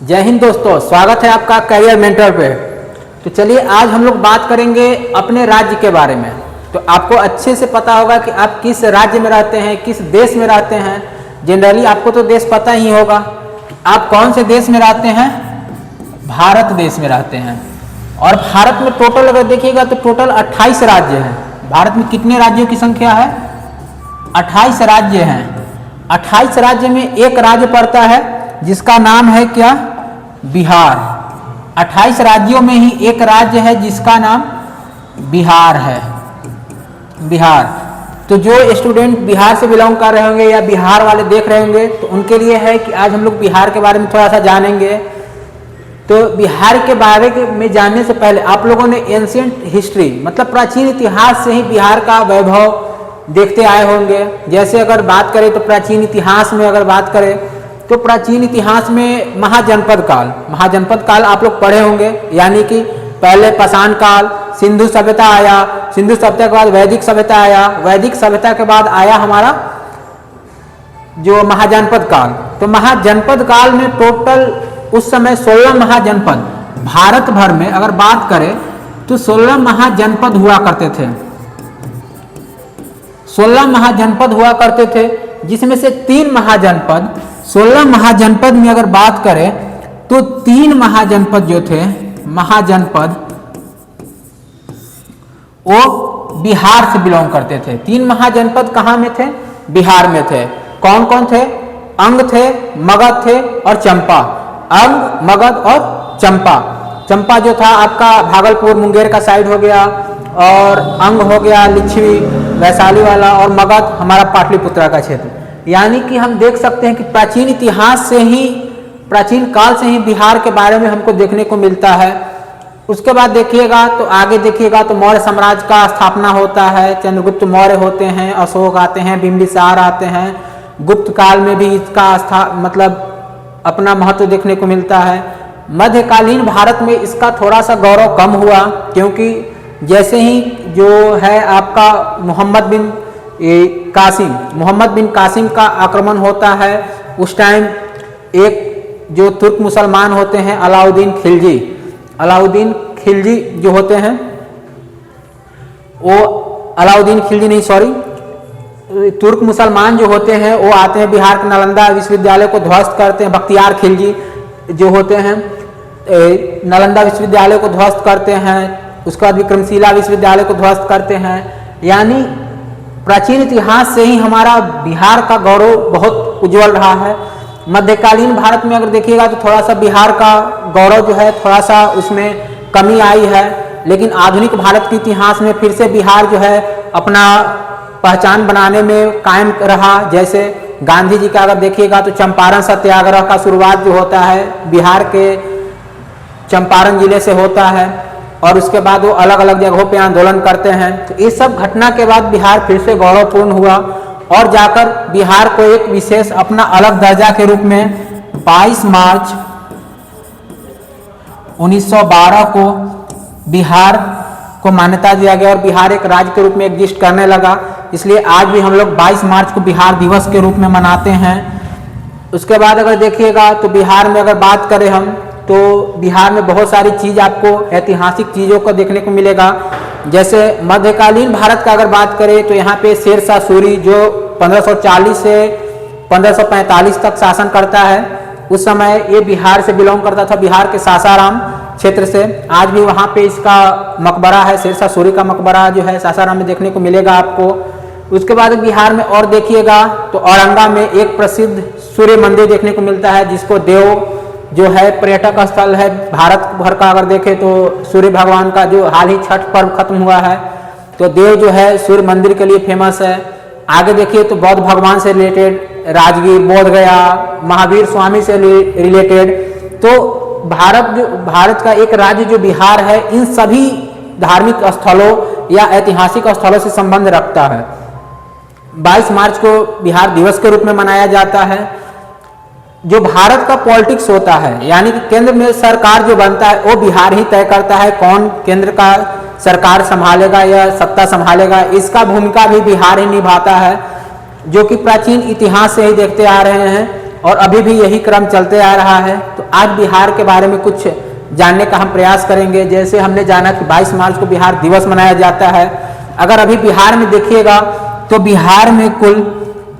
जय हिंद दोस्तों, स्वागत है आपका करियर मेंटर पे। तो चलिए आज हम लोग बात करेंगे अपने राज्य के बारे में। तो आपको अच्छे से पता होगा कि आप किस राज्य में रहते हैं, किस देश में रहते हैं। जनरली आपको तो देश पता ही होगा। आप कौन से देश में रहते हैं? भारत देश में रहते हैं। और भारत में टोटल अगर देखिएगा तो टोटल 28 राज्य हैं। भारत में कितने राज्यों की संख्या है? 28 राज्य हैं। 28 राज्य में एक राज्य पड़ता है जिसका नाम है क्या? बिहार। 28 राज्यों में ही एक राज्य है जिसका नाम बिहार है। बिहार। तो जो स्टूडेंट बिहार से बिलोंग कर रहे होंगे या बिहार वाले देख रहे होंगे तो उनके लिए है कि आज हम लोग बिहार के बारे में थोड़ा सा जानेंगे। तो बिहार के बारे में जानने से पहले आप लोगों ने एंशिएंट हिस्ट्री मतलब प्राचीन इतिहास से ही बिहार का वैभव देखते आए होंगे। जैसे अगर बात करें तो प्राचीन इतिहास में अगर बात करें तो प्राचीन इतिहास में महाजनपद काल आप लोग पढ़े होंगे। यानी कि पहले पाषाण काल, सिंधु सभ्यता आया, सिंधु सभ्यता के बाद वैदिक सभ्यता आया, वैदिक सभ्यता के बाद आया हमारा जो महाजनपद काल। तो महाजनपद काल में टोटल उस समय 16 महाजनपद, भारत भर में अगर बात करें तो 16 महाजनपद हुआ करते थे। 16 महाजनपद हुआ करते थे जिसमें से 3 महाजनपद, 16 महाजनपद में अगर बात करें तो 3 महाजनपद जो थे महाजनपद वो बिहार से बिलोंग करते थे। 3 महाजनपद कहाँ में थे? बिहार में थे। कौन कौन थे? अंग थे, मगध थे और चंपा। अंग, मगध और चंपा। चंपा जो था आपका भागलपुर मुंगेर का साइड हो गया, और अंग हो गया लिच्छवी वैशाली वाला, और मगध हमारा पाटलिपुत्रा का क्षेत्र। यानी कि हम देख सकते हैं कि प्राचीन इतिहास से ही, प्राचीन काल से ही बिहार के बारे में हमको देखने को मिलता है। उसके बाद देखिएगा तो आगे देखिएगा तो मौर्य साम्राज्य का स्थापना होता है। चंद्रगुप्त मौर्य होते हैं, अशोक आते हैं, बिंबिसार आते हैं। गुप्त काल में भी इसका मतलब अपना महत्व देखने को मिलता है। मध्यकालीन भारत में इसका थोड़ा सा गौरव कम हुआ, क्योंकि जैसे ही जो है आपका मोहम्मद बिन कासिम का आक्रमण होता है, उस टाइम एक जो तुर्क मुसलमान होते हैं अलाउद्दीन खिलजी जो होते हैं, वो तुर्क मुसलमान जो होते हैं वो आते हैं बिहार के नालंदा विश्वविद्यालय को ध्वस्त करते हैं। बख्तियार खिलजी जो होते हैं नालंदा विश्वविद्यालय को ध्वस्त करते हैं। उसके बाद विक्रमशिला विश्वविद्यालय को ध्वस्त करते हैं। यानी प्राचीन इतिहास से ही हमारा बिहार का गौरव बहुत उज्जवल रहा है। मध्यकालीन भारत में अगर देखिएगा तो थोड़ा सा बिहार का गौरव जो है थोड़ा सा उसमें कमी आई है, लेकिन आधुनिक भारत के इतिहास में फिर से बिहार जो है अपना पहचान बनाने में कायम रहा। जैसे गांधी जी का अगर देखिएगा तो चंपारण सत्याग्रह का शुरुआत जो होता है बिहार के चंपारण जिले से होता है, और उसके बाद वो अलग अलग जगहों पे आंदोलन करते हैं। तो इस सब घटना के बाद बिहार फिर से गौरवपूर्ण हुआ, और जाकर बिहार को एक विशेष अपना अलग दर्जा के रूप में 22 मार्च 1912 को बिहार को मान्यता दिया गया और बिहार एक राज्य के रूप में एग्जिस्ट करने लगा। इसलिए आज भी हम लोग 22 मार्च को बिहार दिवस के रूप में मनाते हैं। उसके बाद अगर देखिएगा तो बिहार में अगर बात करें हम तो बिहार में बहुत सारी चीज़ आपको ऐतिहासिक चीज़ों को देखने को मिलेगा। जैसे मध्यकालीन भारत का अगर बात करें तो यहाँ पे शेरशाह सूरी जो 1540 से 1545 तक शासन करता है, उस समय ये बिहार से बिलोंग करता था, बिहार के सासाराम क्षेत्र से। आज भी वहाँ पे इसका मकबरा है, शेरशाह सूरी का मकबरा जो है सासाराम में देखने को मिलेगा आपको। उसके बाद बिहार में और देखिएगा तो औरंगा में एक प्रसिद्ध सूर्य मंदिर देखने को मिलता है, जिसको देव जो है पर्यटक स्थल है भारत भर का। अगर देखें तो सूर्य भगवान का जो हाल ही छठ पर्व खत्म हुआ है, तो देव जो है सूर्य मंदिर के लिए फेमस है। आगे देखिए तो बौद्ध भगवान से रिलेटेड राजगीर, बोध गया, महावीर स्वामी से रिलेटेड। तो भारत का एक राज्य जो बिहार है इन सभी धार्मिक स्थलों या ऐतिहासिक स्थलों से संबंध रखता है। 22 मार्च को बिहार दिवस के रूप में मनाया जाता है। जो भारत का पॉलिटिक्स होता है, यानी कि केंद्र में सरकार जो बनता है वो बिहार ही तय करता है कौन केंद्र का सरकार संभालेगा या सत्ता संभालेगा। इसका भूमिका भी बिहार ही निभाता है, जो कि प्राचीन इतिहास से ही देखते आ रहे हैं। और अभी भी यही क्रम चलते आ रहा है। तो आज बिहार के बारे में कुछ जानने का हम प्रयास करेंगे। जैसे हमने जाना कि 22 मार्च को बिहार दिवस मनाया जाता है। अगर अभी बिहार में देखिएगा तो बिहार में कुल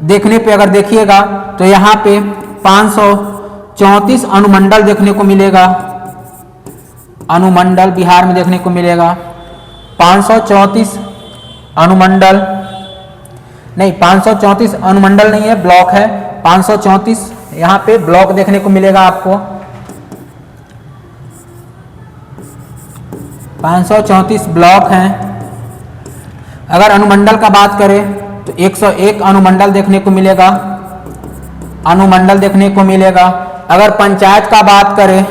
देखने पे अगर देखिएगा तो यहाँ पे 534 अनुमंडल देखने को मिलेगा। अनुमंडल बिहार में देखने को मिलेगा 534 अनुमंडल, नहीं 534 अनुमंडल नहीं है, ब्लॉक है। 534 यहाँ पे ब्लॉक देखने को मिलेगा आपको। 534 ब्लॉक हैं। अगर अनुमंडल का बात करें तो 101 अनुमंडल देखने को मिलेगा, अनुमंडल देखने को मिलेगा। अगर पंचायत का बात करें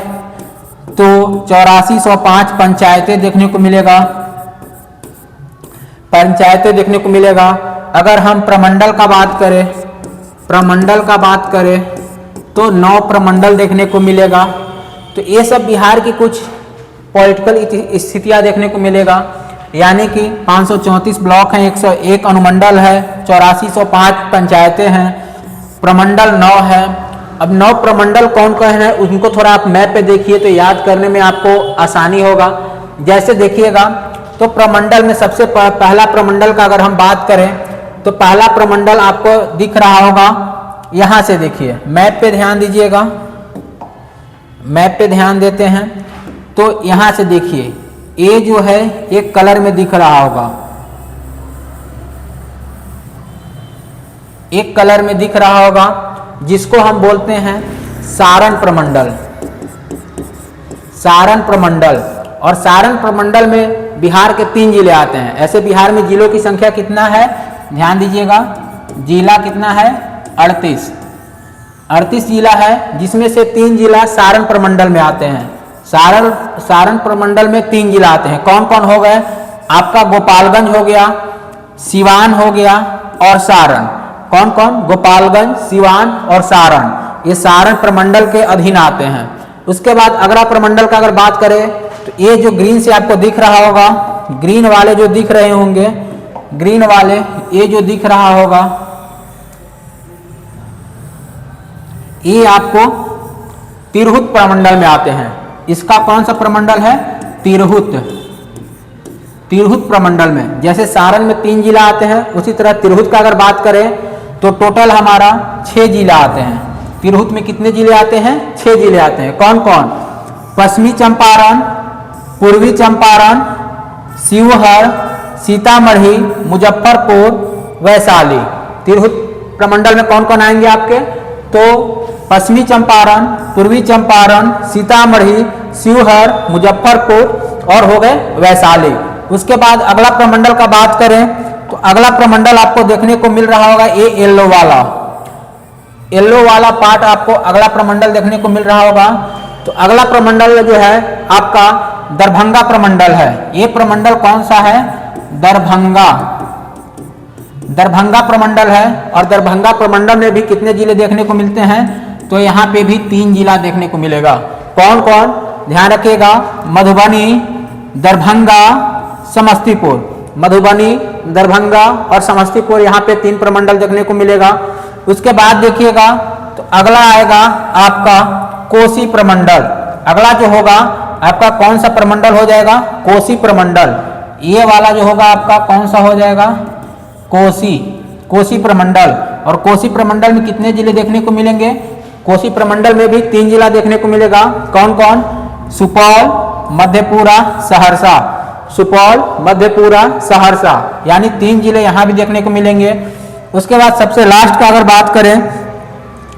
तो 8405 पंचायतें देखने को मिलेगा, पंचायतें देखने को मिलेगा। अगर हम प्रमंडल का बात करें, प्रमंडल का बात करें तो 9 प्रमंडल देखने को मिलेगा। तो ये सब बिहार की कुछ पॉलिटिकल स्थितियां देखने को मिलेगा। यानी कि 534 ब्लॉक हैं, 101 अनुमंडल है, 8405 पंचायतें हैं, प्रमंडल 9 है। अब 9 प्रमंडल कौन कौन है उनको थोड़ा आप मैप पे देखिए तो याद करने में आपको आसानी होगा। जैसे देखिएगा तो प्रमंडल में सबसे पहला प्रमंडल का अगर हम बात करें तो पहला प्रमंडल आपको दिख रहा होगा, यहाँ से देखिए, मैप पे ध्यान दीजिएगा, मैप पे ध्यान देते हैं तो यहाँ से देखिए ये जो है एक कलर में दिख रहा होगा, एक कलर में दिख रहा होगा जिसको हम बोलते हैं सारण प्रमंडल, सारण प्रमंडल। और सारण प्रमंडल में बिहार के 3 जिले आते हैं। ऐसे बिहार में जिलों की संख्या कितना है ध्यान दीजिएगा, जिला कितना है 38 जिला है, जिसमें से 3 जिला सारण प्रमंडल में आते हैं। सारण प्रमंडल में 3 जिला आते हैं। कौन कौन हो गए आपका, गोपालगंज हो गया, सिवान हो गया और सारण। कौन कौन, गोपालगंज, सिवान और सारण, ये सारण प्रमंडल के अधीन आते हैं। उसके बाद अगला प्रमंडल का अगर बात करें तो ये जो ग्रीन से आपको दिख रहा होगा, ग्रीन वाले जो दिख रहे होंगे, ग्रीन वाले ये जो दिख रहा होगा ये आपको तिरहुत प्रमंडल में आते हैं। इसका कौन सा प्रमंडल है, तिरहुत, तिरहुत प्रमंडल में। जैसे सारण में 3 जिला आते हैं उसी तरह तिरहुत का अगर बात करें तो टोटल हमारा 6 जिला आते हैं। तिरहुत में कितने जिले आते हैं, 6 जिले आते हैं। कौन कौन, पश्चिमी चंपारण, पूर्वी चंपारण, शिवहर, सीतामढ़ी, मुजफ्फरपुर, वैशाली। तिरहुत प्रमंडल में कौन कौन आएंगे आपके, तो पश्चिमी चंपारण, पूर्वी चंपारण, सीतामढ़ी, शिवहर, मुजफ्फरपुर और हो गए वैशाली। उसके बाद अगला प्रमंडल का बात करें तो अगला प्रमंडल आपको देखने को मिल रहा होगा ये येलो वाला, येलो वाला पार्ट आपको अगला प्रमंडल देखने को मिल रहा होगा। तो अगला प्रमंडल जो है आपका दरभंगा प्रमंडल है। ये प्रमंडल कौन सा है, दरभंगा, दरभंगा प्रमंडल है। और दरभंगा प्रमंडल में भी कितने जिले देखने को मिलते हैं, तो यहाँ पे भी 3 जिला देखने को मिलेगा। कौन कौन, ध्यान रखिएगा, मधुबनी, दरभंगा, समस्तीपुर। मधुबनी, दरभंगा और समस्तीपुर, यहाँ पे 3 प्रमंडल देखने को मिलेगा। उसके बाद देखिएगा तो अगला आएगा आपका कोसी प्रमंडल। अगला जो होगा आपका कौन सा प्रमंडल हो जाएगा, कोसी प्रमंडल। ये वाला जो होगा आपका कौन सा हो जाएगा, कोसी, कोसी प्रमंडल। और कोसी प्रमंडल में कितने जिले देखने को मिलेंगे, कोसी प्रमंडल में भी 3 जिला देखने को मिलेगा। कौन कौन, सुपौल, मधेपुरा, सहरसा। सुपौल, मधेपुरा, सहरसा, यानी 3 जिले यहाँ भी देखने को मिलेंगे। उसके बाद सबसे लास्ट का अगर बात करें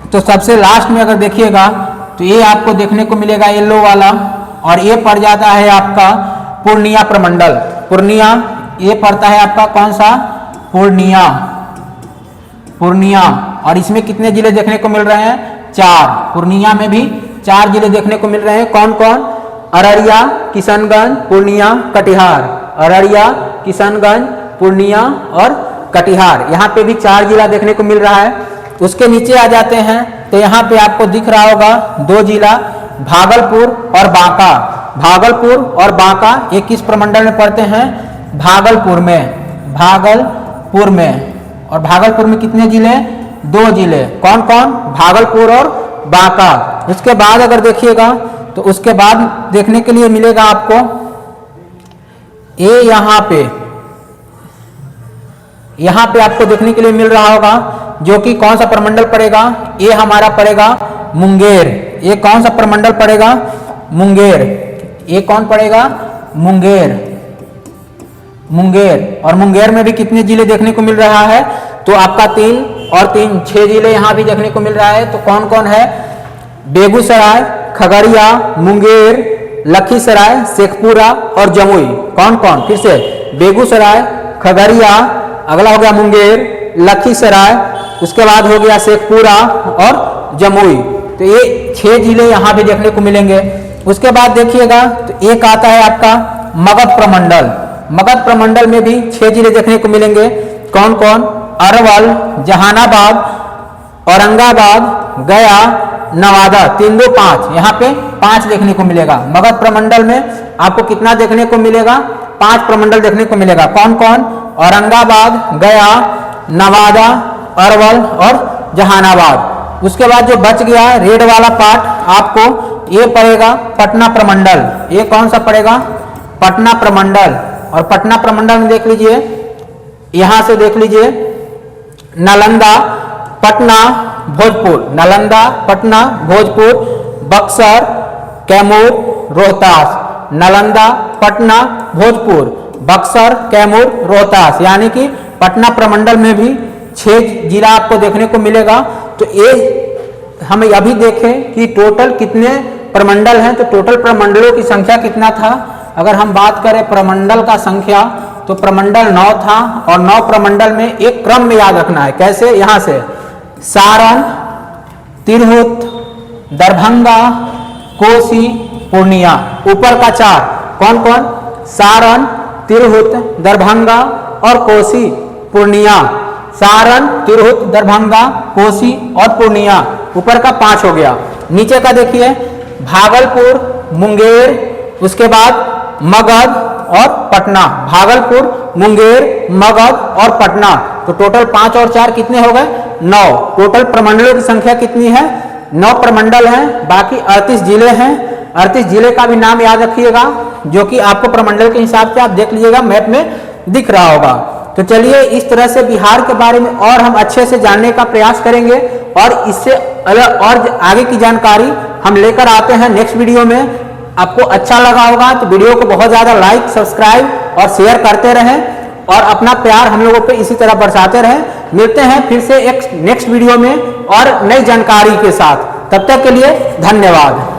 तो सबसे लास्ट में अगर देखिएगा तो ये आपको देखने को मिलेगा येलो वाला, और ये पड़ जाता है आपका पूर्णिया प्रमंडल। पूर्णिया ये पड़ता है आपका कौन सा, पूर्णिया, पूर्णिया। और इसमें कितने जिले देखने को मिल रहे हैं, 4। पूर्णिया में भी 4 जिले देखने को मिल रहे हैं। कौन कौन, अररिया, किशनगंज, पूर्णिया, कटिहार। अररिया, किशनगंज, पूर्णिया और कटिहार, यहाँ पे भी 4 जिला देखने को मिल रहा है। उसके नीचे आ जाते हैं तो यहाँ पे आपको दिख रहा होगा 2 जिला, भागलपुर और बांका। भागलपुर और बांका ये किस प्रमंडल में पड़ते हैं, भागलपुर में, भागलपुर में। और भागलपुर में कितने जिले, 2 जिले, कौन कौन? भागलपुर और बांका। उसके बाद अगर देखिएगा तो उसके बाद देखने के लिए मिलेगा आपको ये यहाँ पे आपको देखने के लिए मिल रहा होगा, जो कि कौन सा प्रमंडल पड़ेगा? ये हमारा पड़ेगा मुंगेर। ये कौन सा प्रमंडल पड़ेगा? मुंगेर। ये कौन पड़ेगा? मुंगेर। मुंगेर। और मुंगेर में भी कितने जिले देखने को मिल रहा है? तो आपका 3 और 3 6 जिले यहाँ भी देखने को मिल रहा है। तो कौन कौन है? बेगूसराय, खगड़िया, मुंगेर, लखीसराय, शेखपुरा और जमुई। कौन कौन? फिर से बेगूसराय, खगड़िया, अगला हो गया मुंगेर, लखीसराय, उसके बाद हो गया शेखपुरा और जमुई। तो ये 6 जिले यहाँ भी देखने को मिलेंगे। उसके बाद देखिएगा तो एक आता है आपका मगध प्रमंडल। मगध प्रमंडल में भी 6 जिले देखने को मिलेंगे। कौन कौन? अरवल, जहानाबाद, औरंगाबाद, गया, नवादा। 3 2 5, यहाँ पे 5 देखने को मिलेगा। मगध प्रमंडल में आपको कितना देखने को मिलेगा? 5 प्रमंडल देखने को मिलेगा। कौन कौन? औरंगाबाद, गया, नवादा, अरवल और जहानाबाद। उसके बाद जो बच गया रेड वाला पार्ट आपको ये पड़ेगा पटना प्रमंडल। ये कौन सा पड़ेगा? पटना प्रमंडल। और पटना प्रमंडल में देख लीजिए, यहां से देख लीजिए नालंदा, पटना, भोजपुर, नालंदा, पटना, भोजपुर, बक्सर, कैमूर, रोहतास, नालंदा, पटना, भोजपुर, बक्सर, कैमूर, रोहतास। यानी कि पटना प्रमंडल में भी 6 जिला आपको देखने को मिलेगा। तो ये हम अभी देखें कि टोटल कितने प्रमंडल हैं। तो टोटल प्रमंडलों की संख्या कितना था? अगर हम बात करें प्रमंडल का संख्या तो प्रमंडल 9 था। और 9 प्रमंडल में एक क्रम में याद रखना है। कैसे? यहाँ से सारण, तिरहुत, दरभंगा, कोसी, पूर्णिया। ऊपर का 4 कौन कौन? सारण, तिरहुत, दरभंगा और कोसी, पूर्णिया। सारण, तिरहुत, दरभंगा, कोसी और पूर्णिया। ऊपर का 5 हो गया। नीचे का देखिए भागलपुर, मुंगेर, उसके बाद मगध और पटना। भागलपुर, मुंगेर, मगध और पटना। तो टोटल 5 और 4 कितने हो गए? 9। टोटल प्रमंडलों की संख्या कितनी है? 9 प्रमंडल हैं। बाकी 38 जिले हैं। 38 जिले का भी नाम याद रखिएगा, जो कि आपको प्रमंडल के हिसाब से आप देख लीजिएगा, मैप में दिख रहा होगा। तो चलिए इस तरह से बिहार के बारे में और हम अच्छे से जानने का प्रयास करेंगे और इससे अलग और आगे की जानकारी हम लेकर आते हैं नेक्स्ट वीडियो में। आपको अच्छा लगा होगा तो वीडियो को बहुत ज़्यादा लाइक, सब्सक्राइब और शेयर करते रहें और अपना प्यार हम लोगों पे इसी तरह बरसाते रहें। मिलते हैं फिर से एक नेक्स्ट वीडियो में और नई जानकारी के साथ। तब तक के लिए धन्यवाद।